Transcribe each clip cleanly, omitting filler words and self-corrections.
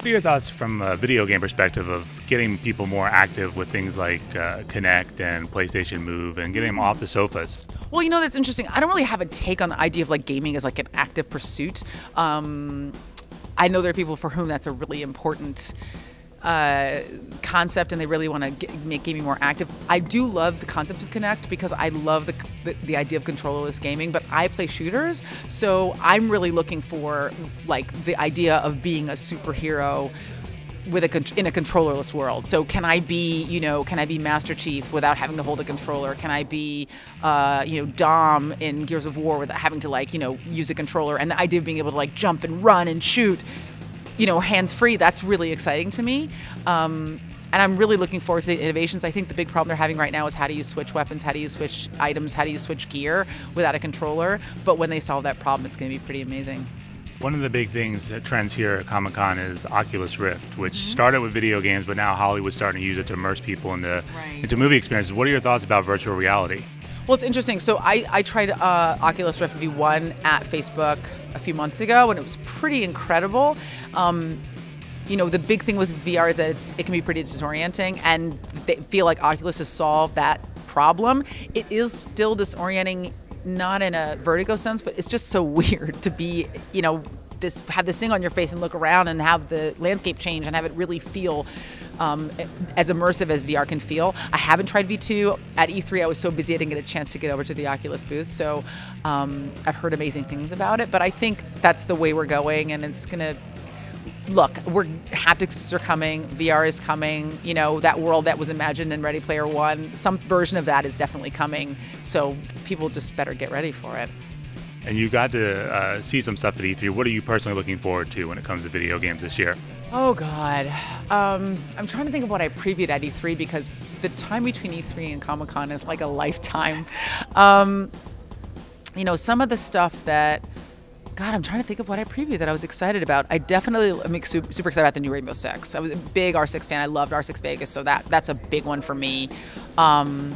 What are your thoughts from a video game perspective of getting people more active with things like Kinect and PlayStation Move and getting them off the sofas? Well, you know, that's interesting. I don't really have a take on the idea of like gaming as like an active pursuit. I know there are people for whom that's a really important concept and they really want to make gaming more active. I do love the concept of Kinect because I love the idea of controllerless gaming, but I play shooters, so I'm really looking for like the idea of being a superhero with in a controllerless world. So can I be, can I be Master Chief without having to hold a controller? Can I be, Dom in Gears of War without having to use a controller? And the idea of being able to like jump and run and shoot, hands-free, that's really exciting to me. And I'm really looking forward to the innovations. I think the big problem they're having right now is how do you switch weapons, how do you switch items, how do you switch gear without a controller? But when they solve that problem, it's going to be pretty amazing. One of the big things that trends here at Comic-Con is Oculus Rift, which started with video games, but now Hollywood's starting to use it to immerse people into movie experiences. What are your thoughts about virtual reality? Well, it's interesting. So I tried Oculus Rift V1 at Facebook a few months ago, and it was pretty incredible. The big thing with VR is that it can be pretty disorienting, and they feel like Oculus has solved that problem. It is still disorienting, not in a vertigo sense, but it's just so weird to be, have this thing on your face and look around and have the landscape change and have it really feel as immersive as VR can feel. I haven't tried V2. At E3, I was so busy I didn't get a chance to get over to the Oculus booth, so I've heard amazing things about it, but I think that's the way we're going, and it's going to look, haptics are coming, VR is coming, that world that was imagined in Ready Player One, some version of that is definitely coming, so people just better get ready for it. And you got to see some stuff at E3. What are you personally looking forward to when it comes to video games this year? Oh, God. I'm trying to think of what I previewed at E3 because the time between E3 and Comic-Con is like a lifetime. Some of the stuff that God, I'm trying to think of what I previewed that I was excited about. I definitely am super excited about the new Rainbow Six. I was a big R6 fan. I loved R6 Vegas, so that's a big one for me. I'm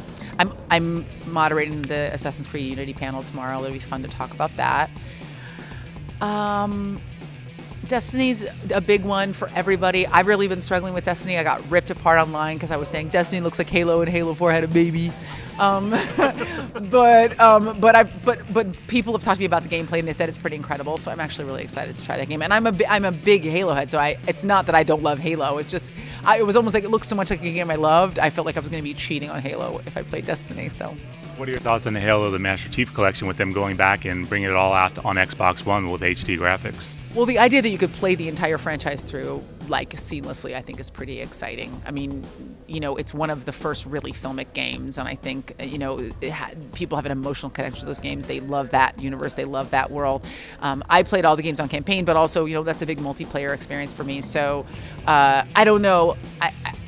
moderating the Assassin's Creed Unity panel tomorrow. It'll be fun to talk about that. Destiny's a big one for everybody. I've really been struggling with Destiny. I got ripped apart online because I was saying Destiny looks like Halo and Halo 4 had a baby. But people have talked to me about the gameplay and they said it's pretty incredible. So I'm actually really excited to try that game. And I'm a big Halo head, so it's not that I don't love Halo. It's just it was almost like it looks so much like a game I loved. I felt like I was going to be cheating on Halo if I played Destiny. So. What are your thoughts on the Halo, the Master Chief Collection, with them going back and bringing it all out on Xbox One with HD graphics? Well, the idea that you could play the entire franchise through like seamlessly, I think is pretty exciting. I mean, it's one of the first really filmic games, and I think, people have an emotional connection to those games. They love that universe. They love that world. I played all the games on campaign, but also, that's a big multiplayer experience for me. So I don't know.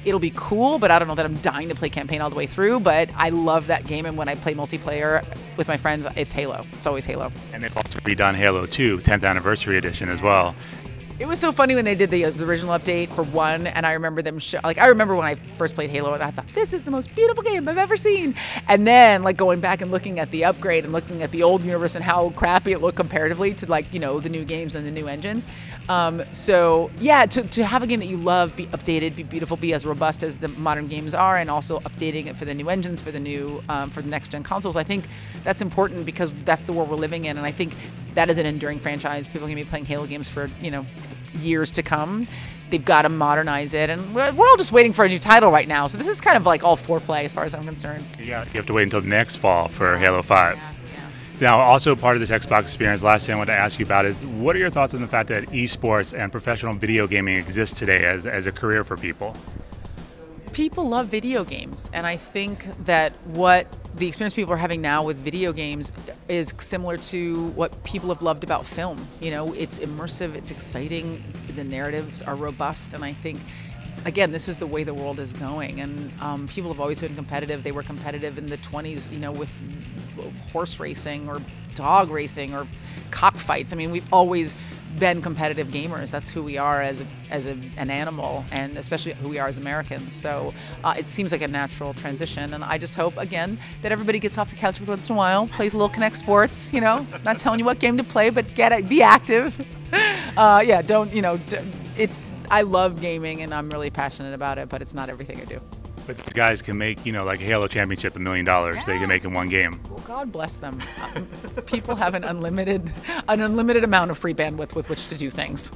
It'll be cool, but I don't know that I'm dying to play campaign all the way through, but I love that game, and when I play multiplayer with my friends, it's Halo. It's always Halo. And they've also redone Halo 2, 10th Anniversary Edition as well. It was so funny when they did the original update for 1, and I remember them I remember when I first played Halo, and I thought, this is the most beautiful game I've ever seen. And then, going back and looking at the upgrade and looking at the old universe and how crappy it looked comparatively to, the new games and the new engines. So, yeah, to have a game that you love, be updated, be beautiful, be as robust as the modern games are, and also updating it for the new engines, for the new, for the next-gen consoles, I think that's important because that's the world we're living in, and I think that is an enduring franchise. People are going to be playing Halo games for, years to come. They've got to modernize it, and we're all just waiting for a new title right now. So this is kind of like all foreplay as far as I'm concerned. Yeah, you have to wait until next fall for Halo 5. Yeah. Now, also part of this Xbox experience, last thing I want to ask you about is, what are your thoughts on the fact that esports and professional video gaming exists today as a career for people? People love video games, and I think that what the experience people are having now with video games is similar to what people have loved about film. It's immersive, it's exciting, the narratives are robust, and I think, again, this is the way the world is going. And people have always been competitive. They were competitive in the 20s, with horse racing or dog racing or cockfights. I mean, we've always been competitive gamers. That's who we are as an animal, and especially who we are as Americans. So it seems like a natural transition, and I just hope, again, that everybody gets off the couch every once in a while, plays a little Kinect Sports, not telling you what game to play, but be active. Yeah, don't, I love gaming and I'm really passionate about it, but it's not everything I do. But these guys can make, like a Halo Championship $1 million. They can make in one game. Well, God bless them. People have an unlimited amount of free bandwidth with which to do things.